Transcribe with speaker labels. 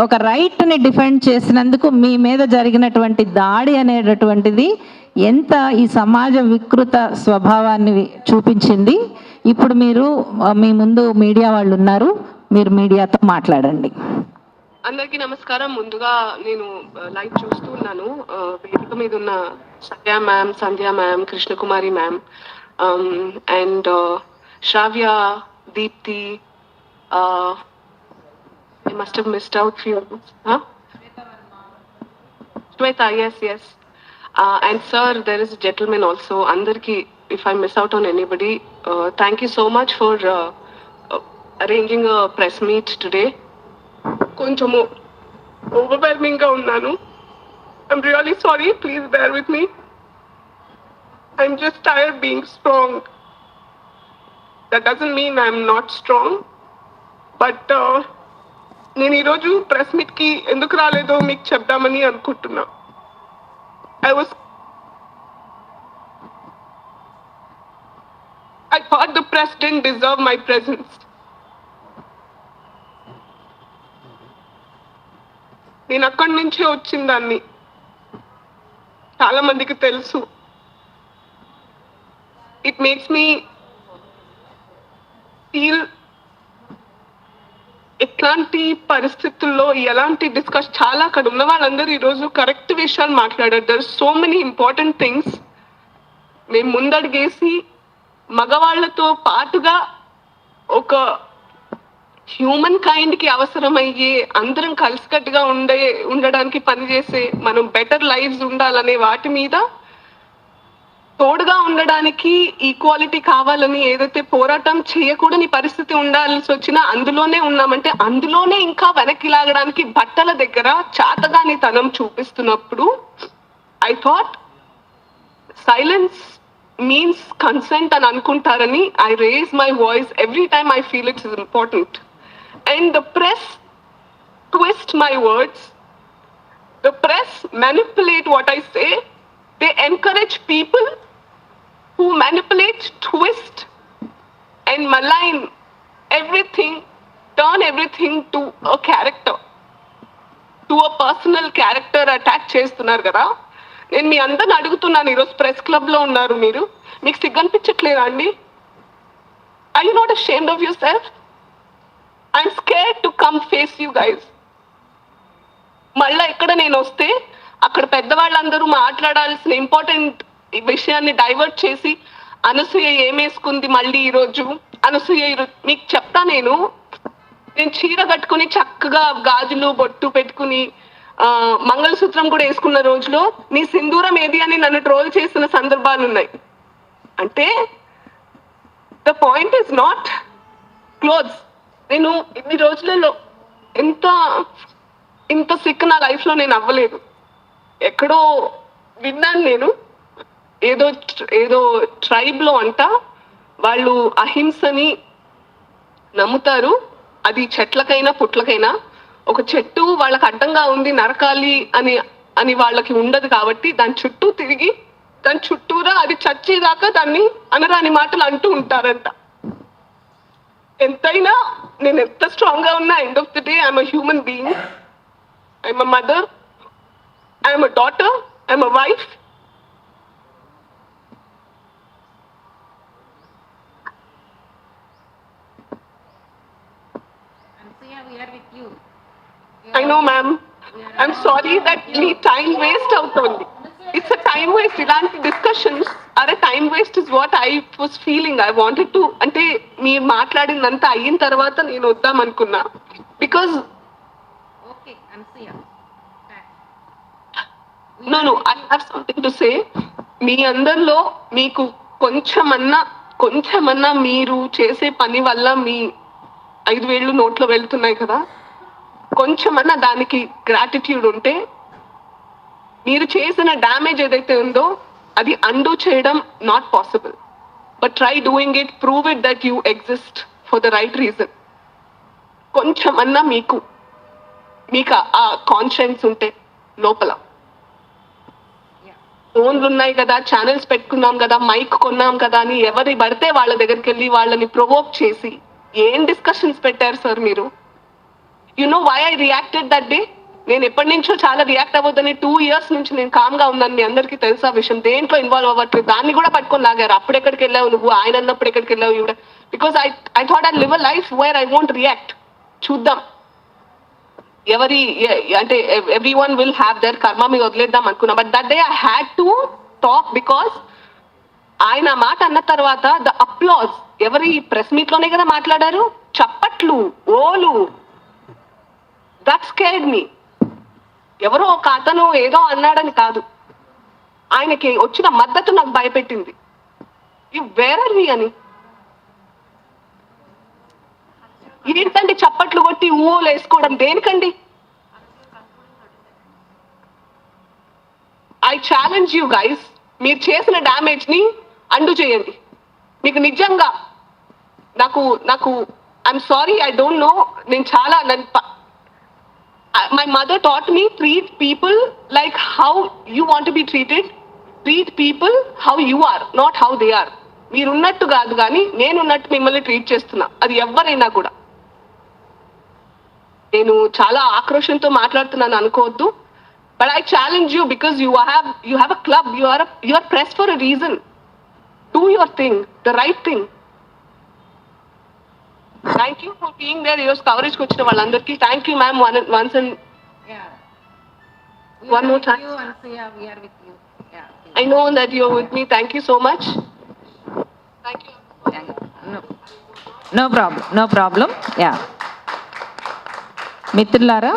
Speaker 1: ఒక రైట్ని డిఫెండ్ చేసినందుకు మీ మీద జరిగినటువంటి దాడి అనేటటువంటిది ఎంత ఈ సమాజ వికృత స్వభావాన్ని చూపించింది. ఇప్పుడు మీరు మీ ముందు మీడియా వాళ్ళు ఉన్నారు, మీరు మీడియాతో మాట్లాడండి.
Speaker 2: అందరికీ నమస్కారం. ముందుగా నేను లైవ్ చూస్తున్నాను. వేదిక మీద ఉన్న Satya ma'am, Sandhya ma'am, Krishnakumari ma'am and Shravya, Deepti, I must have missed out few. Huh? Shweta, yes. And sir, there is a gentleman also. Andarki, if I miss out on anybody, thank you so much for arranging a press meet today. Konchamu overwhelming ga unnanu. I'm really sorry. Please bear with me. I'm just tired being strong. That doesn't mean I'm not strong. But నేను ఈరోజు press meet కి ఎందుకు రాలేదో మీకు చెప్దామని అనుకుంటున్నా. I thought the press didn't deserve my presence. నేను అక్కడి నుంచే వచ్చిందాన్ని, చాలా మందికి తెలుసు. ఇట్ మేక్స్ మీ ఫీల్ ఎట్లాంటి పరిస్థితుల్లో ఎలాంటి డిస్కస్, చాలా అక్కడ ఉన్న వాళ్ళందరూ ఈరోజు కరెక్ట్ విషయాలు మాట్లాడారు. There so many important things. మేము ముందడిగేసి మగవాళ్లతో పాటుగా ఒక హ్యూమన్ కైండ్ కి అవసరమయ్యే, అందరం కలిసికట్టుగా ఉండడానికి పనిచేసే, మనం బెటర్ లైఫ్స్ ఉండాలనే వాటి మీద తోడుగా ఉండడానికి, ఈక్వాలిటీ కావాలని ఏదైతే పోరాటం చేయకూడని పరిస్థితి ఉండాల్సి వచ్చినా అందులోనే ఉన్నామంటే, అందులోనే ఇంకా వెనక్కి లాగడానికి బట్టల దగ్గర చాతగాని తనం చూపిస్తున్నప్పుడు I thought silence means consent అని అనుకుంటారని I raise my voice every time I feel it's important. And the press twist my words, the press manipulate what I say, they encourage people who manipulate, twist and malign everything, turn everything to a character, to a personal character attack చేస్తున్నారు కదా. నేను మీ అందరిని అడుగుతున్నాను, ఈరోజు press club లో ఉన్నారు మీరు, మీకు సిగ్గనిపించట్లేదా అండి? Are you not ashamed of yourself? I'm scared to come face you guys. మళ్ళా ఇక్కడ నేను వస్తే అక్కడ పెద్దవాళ్ళందరూ మాట్లాడాల్సిన ఇంపార్టెంట్ విషయాన్ని డైవర్ట్ చేసి అనసూయ ఏమేసుకుంది మళ్ళీ ఈరోజు, అనసూయ మీకు చెప్తా, నేను చీర కట్టుకుని చక్కగా గాజులు బొట్టు పెట్టుకుని మంగళసూత్రం కూడా వేసుకున్న రోజులో నీ సింధూరం ఏది అని నన్ను ట్రోల్ చేసిన సందర్భాలు ఉన్నాయి. అంటే the point is not clothes. నేను ఇన్ని రోజులలో ఇంత సిక్ నా లైఫ్ లో నేను అవ్వలేదు. ఎక్కడో విన్నాను నేను, ఏదో ట్రైబ్ లో అంట వాళ్ళు అహింసని నమ్ముతారు. అది చెట్లకైనా పుట్లకైనా, ఒక చెట్టు వాళ్ళకి అడ్డంగా ఉంది నరకాలి అని వాళ్ళకి ఉండదు కాబట్టి దాని చుట్టూ తిరిగి దాని చుట్టూరా అది చచ్చేదాకా దాన్ని అనరాని మాటలు అంటూ ఉంటారంట. ఎంతైనా నేను ఎంత స్ట్రాంగ్ గా ఉన్నా, end of the day I'm a human being. I'm a mother, I'm a daughter, I'm a wife. I know, ma'am. I'm sorry that the time waste out only. It's a time waste. Ilanti discussions are a time waste is what I was feeling. I wanted to, ante mee maatladinanta ayin tarvata nenu oddam anukunna because
Speaker 1: okay, Ansuya.
Speaker 2: No, I have something to say. మీ అందరిలో మీకు కొంచెమన్నా మీరు చేసే పని వల్ల మీ 5,000 నోట్లో వెళ్తున్నాయి కదా, కొంచెమన్నా దానికి గ్రాటిట్యూడ్ ఉంటే, మీరు చేసిన డ్యామేజ్ ఏదైతే ఉందో అది అండూ చేయడం not possible. But try doing it, prove it that you exist for the right reason. కొంచెమన్నా మీకు ఆ కాన్షియన్స్ ఉంటే లోపల, ఫోన్లు ఉన్నాయి కదా, ఛానల్స్ పెట్టుకున్నాం కదా, మైక్ కొన్నాం కదా అని ఎవరి పడితే వాళ్ళ దగ్గరికి వెళ్ళి వాళ్ళని ప్రొవోక్ చేసి ఏం డిస్కషన్స్ పెట్టారు సార్ మీరు? You know why I reacted that day? నేను ఎప్పటి నుంచో చాలా రియాక్ట్ అవ్వద్దని 2 years నుంచి నేను కామ్గా ఉన్నాను. మీ అందరికీ తెలుసా విషయం? దేంట్లో ఇన్వాల్వ్ అవ్వట్లేదు. దాన్ని కూడా పట్టుకొని లాగారు. అప్పుడు ఎక్కడికి వెళ్ళావు నువ్వు, ఆయన అన్నప్పుడు ఎక్కడికి వెళ్ళావు ఇవిడ? Because I thought I live a life where I won't react. చూద్దాం అంటే everyone will have their karma, మీ వదిలేద్దాం అనుకున్నా. But that day I had to talk because ఆయన మాట అన్న తర్వాత ద అప్లాజ్ ఎవరి ప్రెస్ మీట్ లోనే కదా మాట్లాడారు, చప్పట్లు, ఓలు, దట్ స్కేర్డ్ మీ. ఎవరో ఒక అతను ఏదో అన్నాడని కాదు, ఆయనకి వచ్చిన మద్దతు నాకు భయపెట్టింది. వేర్ ఆర్ వి అని ఏంటండి చప్పట్లు కొట్టి ఊహలు వేసుకోవడం దేనికండి? ఐ ఛాలెంజ్ యూ గైస్, మీరు చేసిన డ్యామేజ్ ని అండు చేయండి. మీకు నిజంగా నాకు I'm sorry, I don't know. నేను చాలా my mother taught me, treat people like how you want to be treated. Treat people how you are, not how they are. మీరున్నట్టు కాదు కానీ నేనున్నట్టు మిమ్మల్ని ట్రీట్ చేస్తున్నా, అది ఎవరైనా కూడా. నేను చాలా ఆక్రోషంతో మాట్లాడుతున్నాను అనుకోవద్దు. But I challenge you because you have a club, you are press for a reason. Do your thing, the right thing. Thank you for being there. ఈరోజు కవరేజ్కి వచ్చిన వాళ్ళందరికీ thank you ma'am. Once and one more time. I know that you're with me. Thank you so much. Thank you.
Speaker 1: No problem. Yeah. మిత్రులారా,